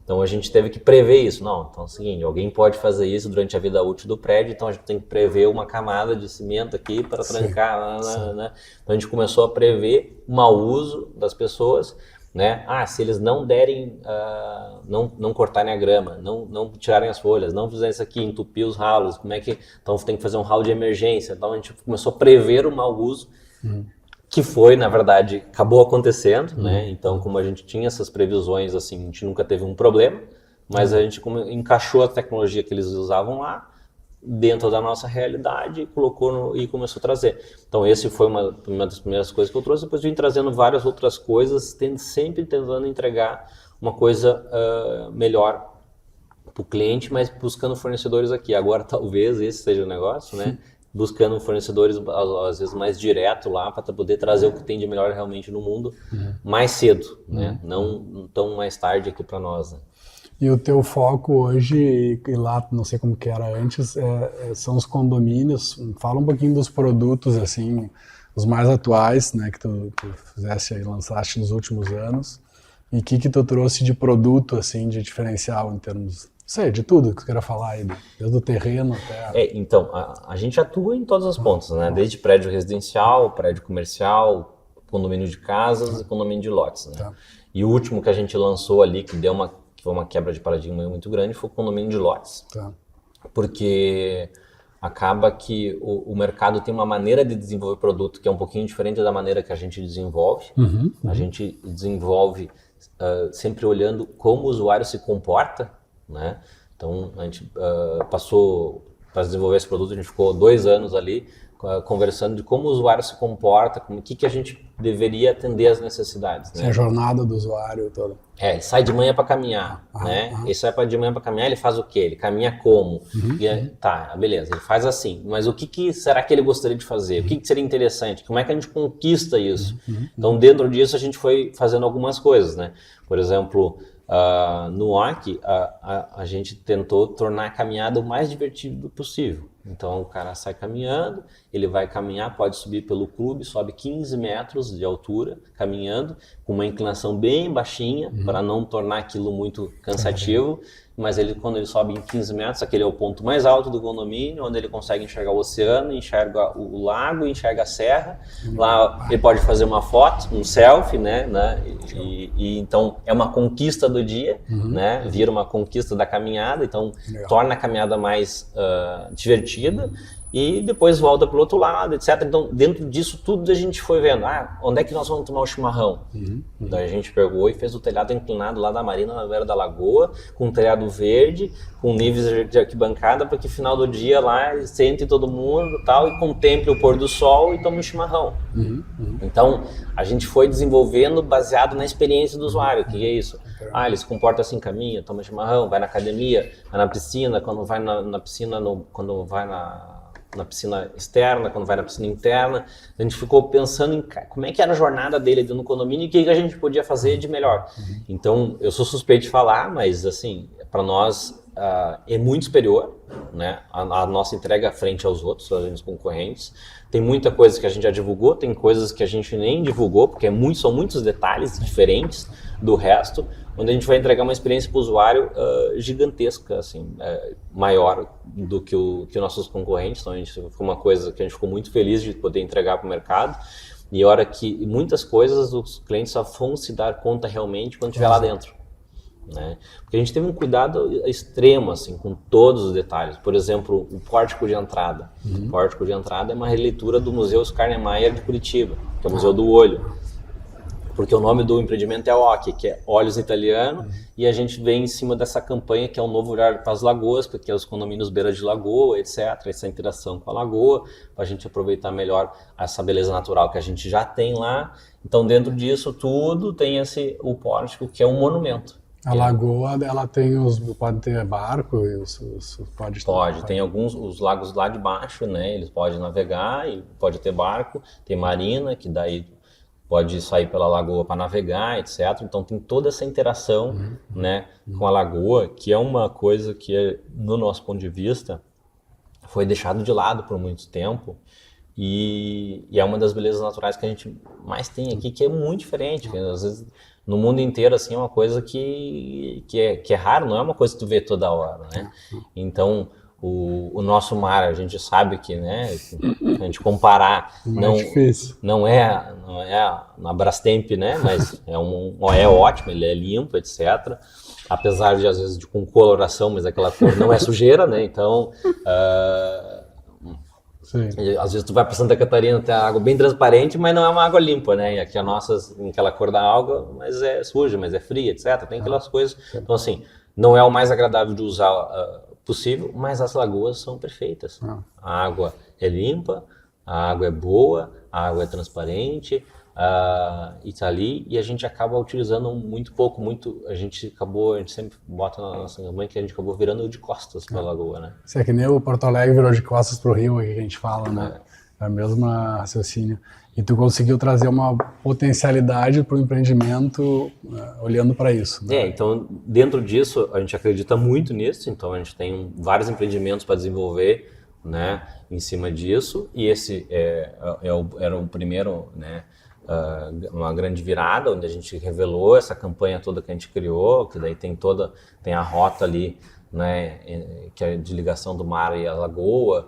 Então a gente teve que prever isso. Não, então é o seguinte, alguém pode fazer isso durante a vida útil do prédio, então a gente tem que prever uma camada de cimento aqui para trancar, né? Então a gente começou a prever o mau uso das pessoas, né? Se eles não derem, não cortarem a grama, não tirarem as folhas, não fizerem isso aqui, entupir os ralos, então tem que fazer um ralo de emergência. Então a gente começou a prever o mau uso, que foi, na verdade, acabou acontecendo, né? Então, como a gente tinha essas previsões, assim, a gente nunca teve um problema, mas a gente encaixou a tecnologia que eles usavam lá dentro da nossa realidade, colocou e começou a trazer. Então esse foi uma das primeiras coisas que eu trouxe, depois vim trazendo várias outras coisas, sempre tentando entregar uma coisa melhor para o cliente, mas buscando fornecedores aqui. Agora talvez esse seja o negócio, né? Buscando fornecedores às vezes mais direto lá para poder trazer o que tem de melhor realmente no mundo mais cedo, né? Não tão mais tarde aqui para nós, né? E o teu foco hoje, e lá não sei como que era antes, são os condomínios. Fala um pouquinho dos produtos, assim, os mais atuais, né, que tu fizesse aí, lançaste nos últimos anos. E o que tu trouxe de produto, assim, de diferencial em termos, não sei, de tudo que tu queira falar aí, desde o terreno até... Então, a gente atua em todas as pontas, né, desde prédio residencial, prédio comercial, condomínio de casas e condomínio de lotes, né. Tá. E o último que a gente lançou ali, que foi uma quebra de paradigma muito grande, foi o condomínio de lotes. Tá. Porque acaba que o mercado tem uma maneira de desenvolver produto que é um pouquinho diferente da maneira que a gente desenvolve. A gente desenvolve sempre olhando como o usuário se comporta, né? Então, a gente passou para desenvolver esse produto, a gente ficou 2 anos ali conversando de como o usuário se comporta, o que a gente deveria atender às necessidades. Né? A jornada do usuário toda. Ele sai de manhã para caminhar, né? Ele sai de manhã para caminhar, ele faz o quê? Ele caminha como? Tá, beleza, ele faz assim. Mas o que será que ele gostaria de fazer? O que seria interessante? Como é que a gente conquista isso? Então, dentro disso, a gente foi fazendo algumas coisas, né? Por exemplo, no OAC, a gente tentou tornar a caminhada o mais divertido possível. Então, o cara sai caminhando, ele vai caminhar, pode subir pelo clube, sobe 15 metros de altura, caminhando, com uma inclinação bem baixinha, para não tornar aquilo muito cansativo. Mas quando ele sobe em 15 metros, aquele é o ponto mais alto do condomínio, onde ele consegue enxergar o oceano, enxerga o lago, enxerga a serra. Lá ele pode fazer uma foto, um selfie, né? E então é uma conquista do dia, né? Vira uma conquista da caminhada, então torna a caminhada mais divertida. E depois volta para o outro lado, etc. Então, dentro disso tudo a gente foi vendo, onde é que nós vamos tomar o chimarrão? Daí a gente pegou e fez o telhado inclinado lá da marina, na beira da lagoa, com um telhado verde, com níveis de arquibancada, para que no final do dia lá sente todo mundo tal, e contemple o pôr do sol e tome o chimarrão. Então, a gente foi desenvolvendo baseado na experiência do usuário. O que é isso? Ele se comporta assim, caminha, toma chimarrão, vai na academia, vai na piscina, quando vai na piscina, quando vai na piscina externa, quando vai na piscina interna. A gente ficou pensando em como é que era a jornada dele no condomínio e o que a gente podia fazer de melhor. Então, eu sou suspeito de falar, mas assim, para nós é muito superior, né? A nossa entrega frente aos outros, aos concorrentes. Tem muita coisa que a gente já divulgou, tem coisas que a gente nem divulgou, porque são muitos detalhes diferentes do resto, onde a gente vai entregar uma experiência para o usuário gigantesca, assim, maior do que os nossos concorrentes. Então, foi uma coisa que a gente ficou muito feliz de poder entregar para o mercado. E a hora que muitas coisas os clientes só vão se dar conta realmente quando estiver lá dentro. Né? Porque a gente teve um cuidado extremo assim, com todos os detalhes. Por exemplo, o pórtico de entrada. O pórtico de entrada é uma releitura do Museu Oscar Niemeyer de Curitiba, que é o Museu do Olho. Porque o nome do empreendimento é OC, que é Olhos Italiano, e a gente vem em cima dessa campanha que é um novo olhar para as lagoas, porque é os condomínios beira de lagoa, etc., essa interação com a lagoa, para a gente aproveitar melhor essa beleza natural que a gente já tem lá. Então, dentro disso tudo, tem o pórtico, que é um monumento. A lagoa, ela tem pode ter barco, pode, tem alguns, os lagos lá de baixo, né, eles podem navegar e pode ter barco, tem marina, que daí pode sair pela lagoa para navegar, etc. Então tem toda essa interação, né, com a lagoa, que é uma coisa que, no nosso ponto de vista, foi deixado de lado por muito tempo. E é uma das belezas naturais que a gente mais tem aqui, que é muito diferente. Que, às vezes, no mundo inteiro, assim, é uma coisa que é raro, não é uma coisa que tu vê toda hora, né? Então, o nosso mar, a gente sabe que, né, a gente comparar, não é na Brastemp, né, mas é ótimo, ele é limpo, etc. Apesar de, às vezes, com coloração, mas aquela cor não é sujeira, né? Então, às vezes tu vai para Santa Catarina, tem a água bem transparente, mas não é uma água limpa, né? E aqui a nossa, aquela cor da água, mas é suja, mas é fria, etc. Tem aquelas coisas. Então, assim, não é o mais agradável de usar possível, mas as lagoas são perfeitas. A água é limpa, a água é boa, a água é transparente, e tá ali, e a gente acaba utilizando muito pouco, a gente sempre bota na nossa mãe que a gente acabou virando de costas pra lagoa, né? Isso é que nem o Porto Alegre virou de costas pro Rio, aqui que a gente fala, né? É a mesma raciocínio. E tu conseguiu trazer uma potencialidade para o empreendimento olhando para isso. Né? Então dentro disso a gente acredita muito nisso, então a gente tem vários empreendimentos para desenvolver, né, em cima disso, e esse era o primeiro, né, uma grande virada, onde a gente revelou essa campanha toda que a gente criou, que daí tem a rota ali, né, que é de ligação do mar e a lagoa,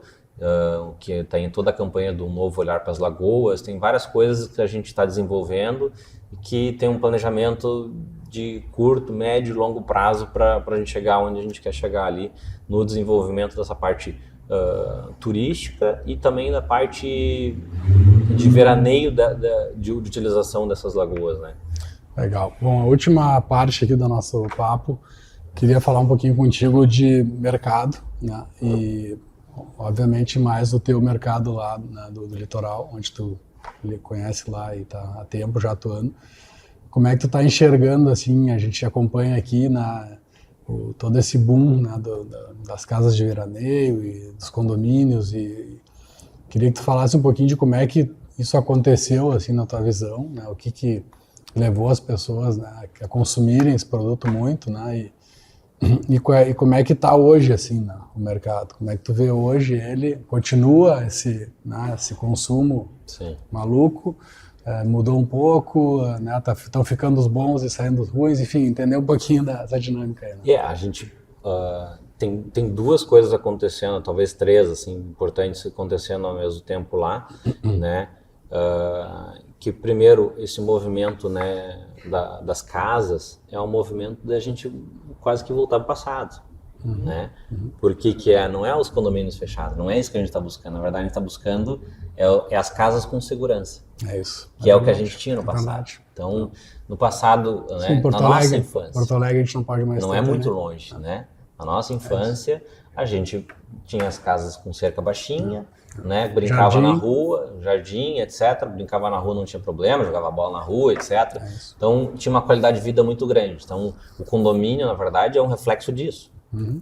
que tem toda a campanha do novo olhar para as lagoas, tem várias coisas que a gente está desenvolvendo e que tem um planejamento de curto, médio e longo prazo para a gente chegar onde a gente quer chegar ali no desenvolvimento dessa parte turística e também da parte de veraneio de utilização dessas lagoas, né? Legal. Bom, a última parte aqui do nosso papo, queria falar um pouquinho contigo de mercado, né? E obviamente mais do teu mercado lá, né, do litoral, onde tu conhece lá e está há tempo já atuando. Como é que tu está enxergando, assim, a gente acompanha aqui todo esse boom, né, das casas de veraneio e dos condomínios, e queria que tu falasse um pouquinho de como é que isso aconteceu, assim, na tua visão, né, o que levou as pessoas, né, a consumirem esse produto muito, né, e como é que está hoje, assim, né, o mercado? Como é que tu vê hoje ele? Continua esse consumo maluco? Mudou um pouco, né? Estão ficando os bons e saindo os ruins, enfim, entender um pouquinho dessa dinâmica aí, né? A gente tem duas coisas acontecendo, talvez três, assim, importantes acontecendo ao mesmo tempo lá, né? Que primeiro, esse movimento, né, das casas é um movimento da gente quase que voltar para o passado, né? Porque não é os condomínios fechados, não é isso que a gente está buscando. Na verdade, a gente está buscando as casas com segurança. É isso. Que é o que a gente tinha no passado. Então, no passado, né, na nossa infância. Porto Alegre a gente não pode mais não é muito longe, né? Na nossa infância, a gente tinha as casas com cerca baixinha, né? Brincava na rua, jardim, etc. Brincava na rua, não tinha problema, jogava bola na rua, etc. Então, tinha uma qualidade de vida muito grande. Então, o condomínio, na verdade, é um reflexo disso.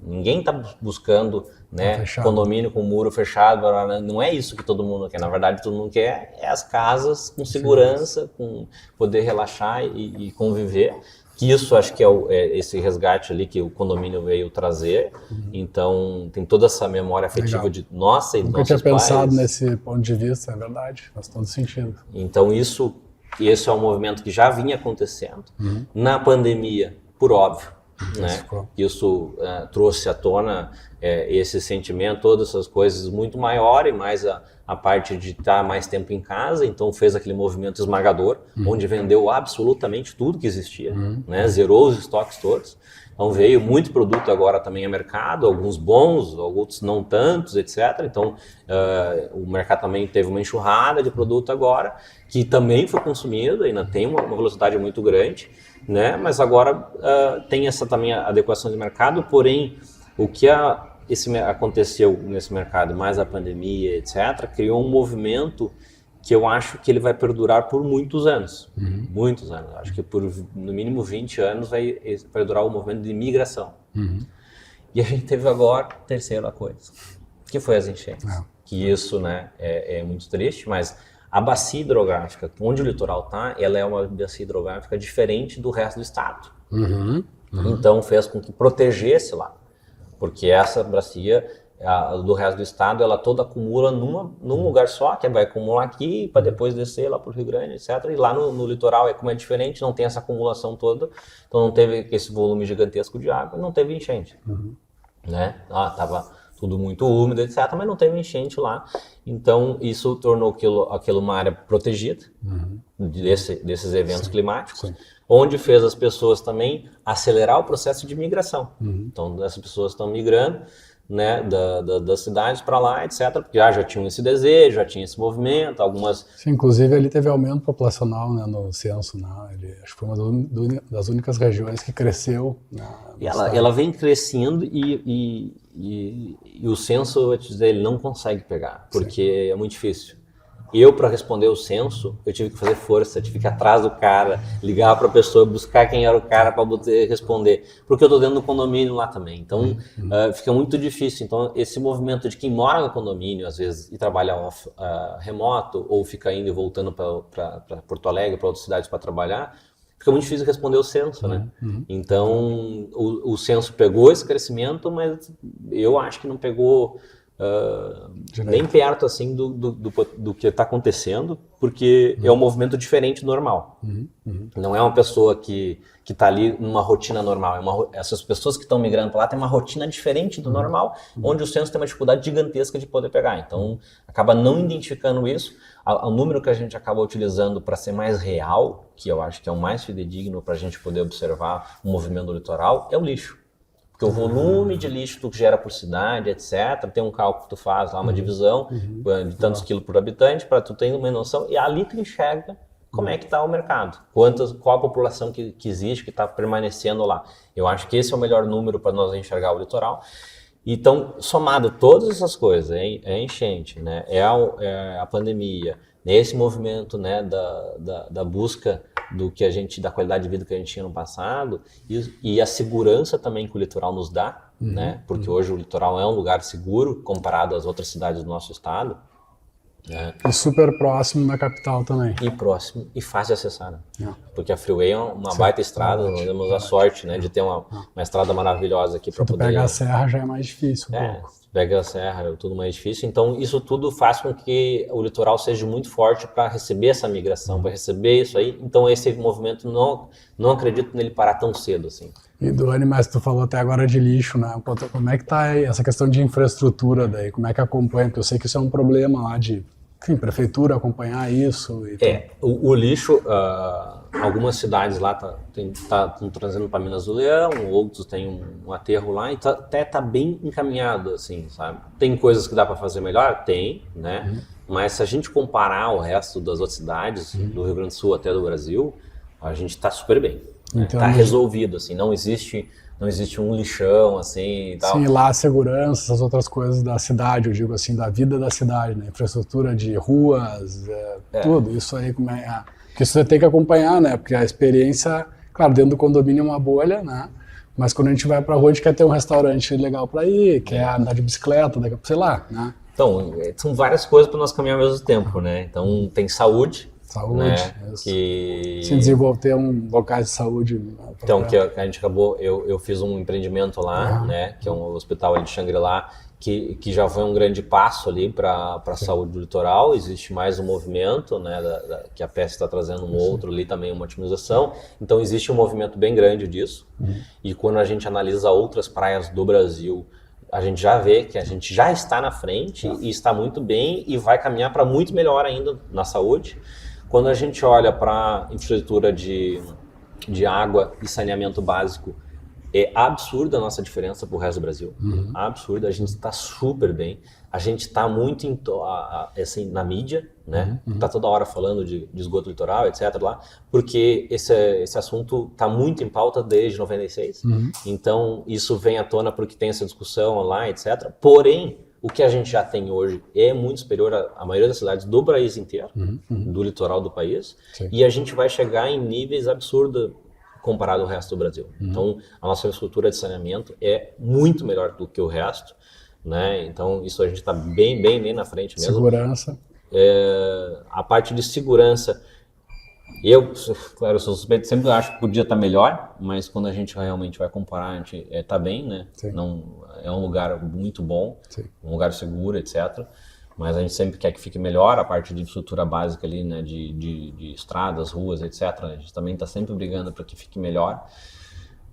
Ninguém está buscando, né, condomínio com muro fechado, não é isso que todo mundo quer. Na verdade, todo mundo quer as casas com segurança, com poder relaxar e conviver. Que isso acho que é esse resgate ali que o condomínio veio trazer. Então, tem toda essa memória afetiva de nossa e nossos pais. Nunca tinha pensado nesse ponto de vista, é verdade, faz todo sentido. Então, esse é um movimento que já vinha acontecendo. Na pandemia, por óbvio. Né? Isso trouxe à tona esse sentimento, todas essas coisas muito maior e mais a parte de estar mais tempo em casa, então fez aquele movimento esmagador, onde vendeu absolutamente tudo que existia, né? Zerou os estoques todos. Então veio muito produto agora também a mercado, alguns bons, outros não tantos, etc. Então o mercado também teve uma enxurrada de produto agora, que também foi consumido, ainda tem uma velocidade muito grande, né? Mas agora tem essa também adequação de mercado, porém o que aconteceu nesse mercado, mais a pandemia, etc., criou um movimento que eu acho que ele vai perdurar por muitos anos. Muitos anos. Acho que por no mínimo 20 anos vai perdurar o movimento de imigração. E a gente teve agora a terceira coisa, que foi as enchentes. Que isso, né, é muito triste, mas A bacia hidrográfica, onde o litoral está, ela é uma bacia hidrográfica diferente do resto do estado. Então fez com que protegesse lá, porque essa bacia do resto do estado, ela toda acumula num lugar só, que vai acumular aqui para depois descer lá para o Rio Grande, etc. E lá no litoral, como é diferente, não tem essa acumulação toda, então não teve esse volume gigantesco de água, não teve enchente. Né? Tava tudo muito úmido, etc., mas não teve enchente lá. Então, isso tornou aquilo uma área protegida desses eventos climáticos, onde fez as pessoas também acelerar o processo de migração. Então, essas pessoas estão migrando, né, das cidades para lá, etc., porque já tinham esse desejo, já tinha esse movimento, algumas... Sim, inclusive ali teve aumento populacional, né, no censo, né? Acho que foi uma das únicas regiões que cresceu. E ela vem crescendo e o censo, eu vou te dizer, ele não consegue pegar, porque é muito difícil. Para responder o censo, eu tive que fazer força, tive que ir atrás do cara, ligar para a pessoa, buscar quem era o cara para poder responder, porque eu estou dentro do condomínio lá também, então fica muito difícil. Então esse movimento de quem mora no condomínio, às vezes, e trabalha remoto, ou fica indo e voltando para Porto Alegre, para outras cidades para trabalhar, fica muito difícil responder o censo, né? Então o censo pegou esse crescimento, mas eu acho que não pegou... nem perto assim do que está acontecendo, porque é um movimento diferente do normal. Não é uma pessoa que está ali numa rotina normal. Essas pessoas que estão migrando para lá têm uma rotina diferente do normal, onde o censo tem uma dificuldade gigantesca de poder pegar. Então, acaba não identificando isso. O número que a gente acaba utilizando para ser mais real, que eu acho que é o mais fidedigno para a gente poder observar o movimento do litoral, é o lixo. Porque o volume de lixo que tu gera por cidade, etc., tem um cálculo que tu faz lá, uma divisão de tantos quilos por habitante, para tu ter uma noção, e ali tu enxerga como é que está o mercado, qual a população que existe, que está permanecendo lá. Eu acho que esse é o melhor número para nós enxergar o litoral. Então, somado todas essas coisas, é enchente, né? É a pandemia, esse movimento, né, da busca da qualidade de vida que a gente tinha no passado, e a segurança também que o litoral nos dá, né? Porque hoje o litoral é um lugar seguro comparado às outras cidades do nosso estado. E super próximo da capital também. E próximo e fácil de acessar, né? Porque a Freeway é uma baita estrada, nós temos a sorte, né, de ter uma estrada maravilhosa aqui para poder... Se tu pega a serra já é mais difícil um pouco. Pega a serra, é tudo mais difícil. Então, isso tudo faz com que o litoral seja muito forte para receber essa migração, para receber isso aí. Então, esse movimento, não acredito nele parar tão cedo, assim. E Duane, mas tu falou até agora de lixo, né? Como é que tá aí essa questão de infraestrutura daí? Como é que acompanha? Porque eu sei que isso é um problema lá de, enfim, prefeitura acompanhar isso. O lixo, algumas cidades lá estão trazendo para Minas do Leão, outros têm um aterro lá, e até tá bem encaminhado, assim, sabe? Tem coisas que dá para fazer melhor? Tem, né? Mas se a gente comparar o resto das outras cidades, do Rio Grande do Sul até do Brasil, a gente está super bem. Está resolvido, assim, não existe um lixão, assim, e tal. Sim, lá a segurança, essas outras coisas da cidade, eu digo assim, da vida da cidade, né? Infraestrutura de ruas, tudo, isso aí, como é... Porque isso você tem que acompanhar, né? Porque a experiência, claro, dentro do condomínio é uma bolha, né? Mas quando a gente vai pra rua, a gente quer ter um restaurante legal pra ir, quer andar de bicicleta, sei lá, né? Então, são várias coisas para nós caminhar ao mesmo tempo, né? Então, tem saúde, né? Se desenvolver ter locais de saúde. Então, que a gente acabou, eu fiz um empreendimento lá, né? Que é um hospital ali de Xangri-Lá, que já foi um grande passo ali para a saúde do litoral. Existe mais um movimento, né? Que a PES está trazendo outro ali também, uma otimização. Então, existe um movimento bem grande disso. E quando a gente analisa outras praias do Brasil, a gente já vê que a gente já está na frente e está muito bem e vai caminhar para muito melhor ainda na saúde. Quando a gente olha para a infraestrutura de água e saneamento básico, é absurda a nossa diferença para o resto do Brasil. Absurda, a gente está super bem. A gente está muito assim, na mídia, né? Está toda hora falando de esgoto litoral, etc. lá, porque esse assunto está muito em pauta desde 96. Então, isso vem à tona porque tem essa discussão lá, etc. Porém, o que a gente já tem hoje é muito superior à maioria das cidades do país inteiro, do litoral do país, e a gente vai chegar em níveis absurdos comparado ao resto do Brasil. Então, a nossa infraestrutura de saneamento é muito melhor do que o resto, né? Então, isso a gente está bem na frente mesmo. Segurança. a parte de segurança, claro, eu sou suspeito, sempre acho que podia estar melhor, mas quando a gente realmente vai comparar, a gente está bem, né? Não, é um lugar muito bom, um lugar seguro, etc. Mas a gente sempre quer que fique melhor, a parte de infraestrutura básica ali, né? De estradas, ruas, etc. A gente também está sempre brigando para que fique melhor.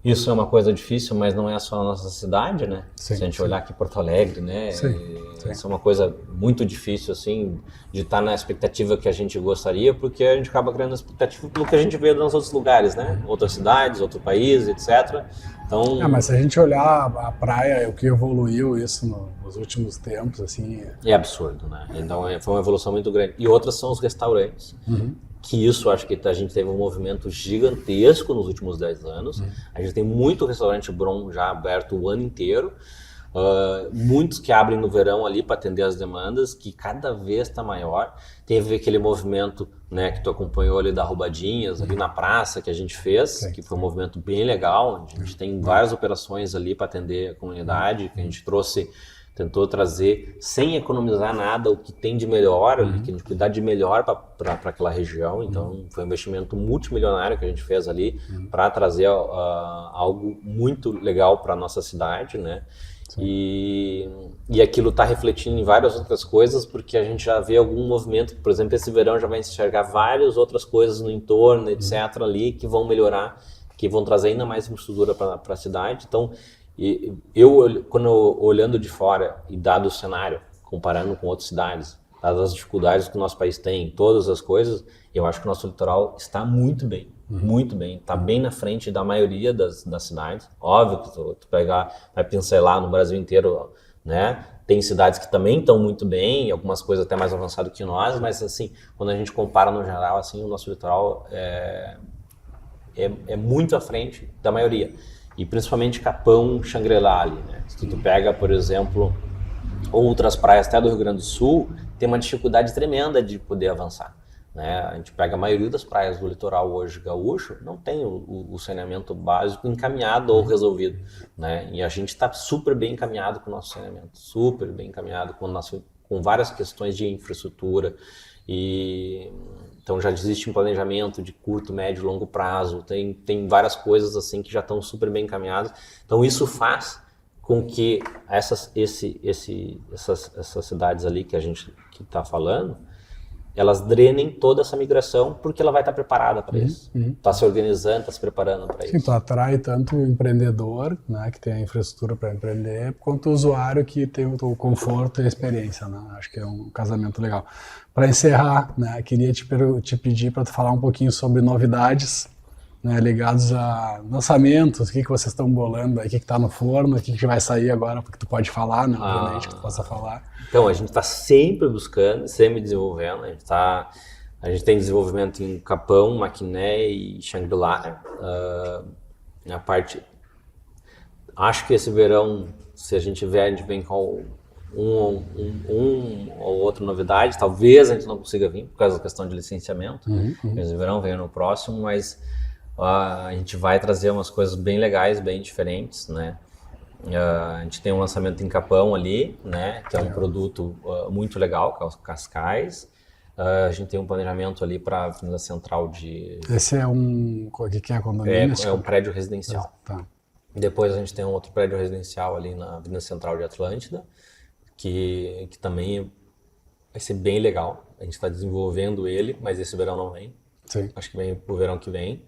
Isso é uma coisa difícil, mas não é só a nossa cidade, né? Se a gente olhar aqui Porto Alegre, né? Isso é uma coisa muito difícil, assim, de estar na expectativa que a gente gostaria, porque a gente acaba criando expectativa pelo que a gente vê nos outros lugares, né? Outras cidades, outro país, etc. Então... mas se a gente olhar a praia, o que evoluiu isso nos últimos tempos, assim... É absurdo, né? Então foi uma evolução muito grande. E outras são os restaurantes. Que isso, acho que a gente teve um movimento gigantesco nos últimos 10 anos. A gente tem muito restaurante bom já aberto o ano inteiro. Muitos que abrem no verão ali para atender as demandas, que cada vez está maior. Teve aquele movimento, né, que tu acompanhou ali da Roubadinhas, ali na praça que a gente fez, que foi um movimento bem legal. A gente tem várias operações ali para atender a comunidade, que a gente tentou trazer, sem economizar nada, o que tem de melhor, que a gente cuidar de melhor para aquela região. Então, foi um investimento multimilionário que a gente fez ali para trazer algo muito legal para a nossa cidade, né? E aquilo está refletindo em várias outras coisas, porque a gente já vê algum movimento, por exemplo, esse verão já vai enxergar várias outras coisas no entorno, etc., ali, que vão melhorar, que vão trazer ainda mais infraestrutura para a cidade. Então, quando olhando de fora e dado o cenário, comparando com outras cidades, dadas as dificuldades que o nosso país tem, todas as coisas, eu acho que o nosso litoral está muito bem, está bem na frente da maioria das cidades. Óbvio que tu vai pincelar no Brasil inteiro, né? Tem cidades que também estão muito bem, algumas coisas até mais avançadas que nós, mas assim, quando a gente compara no geral, assim, o nosso litoral é muito à frente da maioria. E principalmente Capão, Xangri-Lá ali, né? Se tu pega, por exemplo, outras praias até do Rio Grande do Sul, tem uma dificuldade tremenda de poder avançar, né? A gente pega a maioria das praias do litoral hoje gaúcho, não tem o saneamento básico encaminhado ou resolvido, né? E a gente está super bem encaminhado com o nosso saneamento, super bem encaminhado com várias questões de infraestrutura. Então já existe um planejamento de curto, médio e longo prazo, tem várias coisas assim que já estão super bem encaminhadas. Então isso faz com que essas cidades ali que a gente está falando, elas drenem toda essa migração, porque ela vai estar preparada para isso. Está se organizando, está se preparando para isso. Sim, tu atrai tanto o empreendedor, né, que tem a infraestrutura para empreender, quanto o usuário que tem o conforto e a experiência, né? Acho que é um casamento legal. Para encerrar, né, queria te pedir para tu falar um pouquinho sobre novidades, né, ligados a lançamentos, o que vocês estão bolando aí, o que está no forno, o que vai sair agora, porque tu pode falar, né, obviamente, que tu possa falar. Então, a gente está sempre buscando, sempre desenvolvendo, a gente tem desenvolvimento em Capão, Maquiné e Xangri-Lá. Na parte, acho que esse verão, se a gente vem com um ou outra novidade, talvez a gente não consiga vir, por causa da questão de licenciamento. Esse verão vem no próximo, mas a gente vai trazer umas coisas bem legais, bem diferentes, né? A gente tem um lançamento em Capão ali, né? Que é um produto muito legal, que é os Cascais. A gente tem um planejamento ali para a Avenida Central de... Esse é o que é condomínio? É um prédio residencial. Tá. Depois a gente tem um outro prédio residencial ali na Avenida Central de Atlântida, que também vai ser bem legal. A gente está desenvolvendo ele, mas esse verão não vem. Sim. Acho que vem o verão que vem.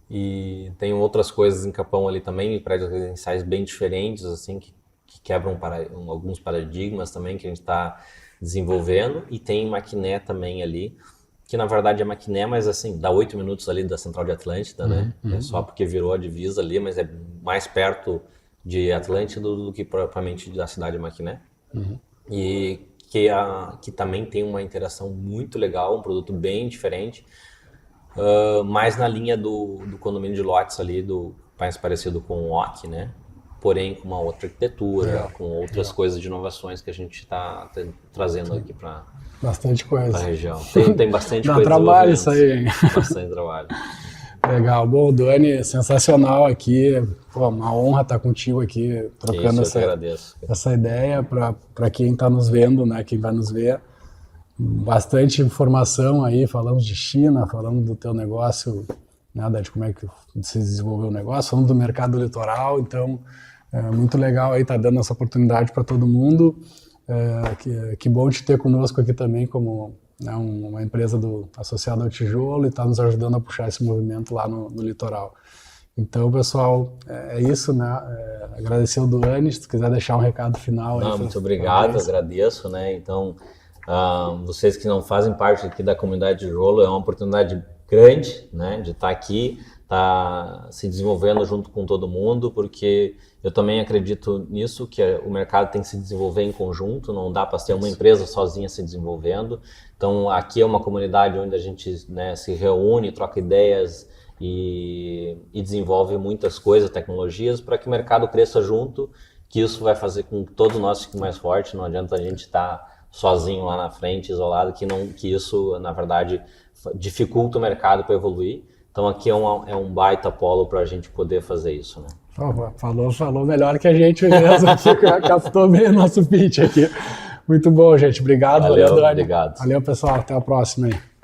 E tem outras coisas em Capão ali também, prédios residenciais bem diferentes, assim, que quebram alguns paradigmas também que a gente está desenvolvendo. E tem Maquiné também ali, que na verdade é Maquiné, mas assim, dá 8 minutos ali da Central de Atlântida, né? É só porque virou a divisa ali, mas é mais perto de Atlântida do que propriamente da cidade de Maquiné. E que também tem uma interação muito legal, um produto bem diferente. Mais na linha do condomínio de lotes ali, mais parecido com o OC, né? Porém com uma outra arquitetura, com outras coisas de inovações que a gente está trazendo aqui para bastante coisa. A região. Tem bastante Dá coisa. Dá trabalho isso aí, hein? Bastante trabalho. Legal. Bom, Dani, sensacional aqui. Pô, uma honra estar contigo aqui, trocando essa ideia para quem está nos vendo, né? Quem vai nos ver. bastante informação aí, falamos de China, falamos do teu negócio, né, de como é que se desenvolveu o negócio, falamos do mercado litoral, então muito legal aí, tá dando essa oportunidade para todo mundo. Que bom te ter conosco aqui também como, né, uma empresa associada ao tijolo e está nos ajudando a puxar esse movimento lá no litoral. Então, pessoal, é isso, né? Agradecer o Duane, se tu quiser deixar um recado final. Não, muito obrigado, agradeço, né? Então, vocês que não fazem parte aqui da comunidade tijolo, é uma oportunidade grande, né, de estar aqui, estar se desenvolvendo junto com todo mundo, porque eu também acredito nisso, que o mercado tem que se desenvolver em conjunto, não dá para ter uma empresa sozinha se desenvolvendo. Então, aqui é uma comunidade onde a gente, né, se reúne, troca ideias e desenvolve muitas coisas, tecnologias, para que o mercado cresça junto, que isso vai fazer com que todos nós fiquemos mais fortes. Não adianta a gente estar sozinho lá na frente, isolado, que isso, na verdade, dificulta o mercado para evoluir. Então aqui é um baita polo para a gente poder fazer isso, né? Falou melhor que a gente mesmo, captou bem o nosso pitch aqui. Muito bom, gente. Obrigado. Valeu, Dani. obrigado. Valeu, pessoal. Até a próxima aí.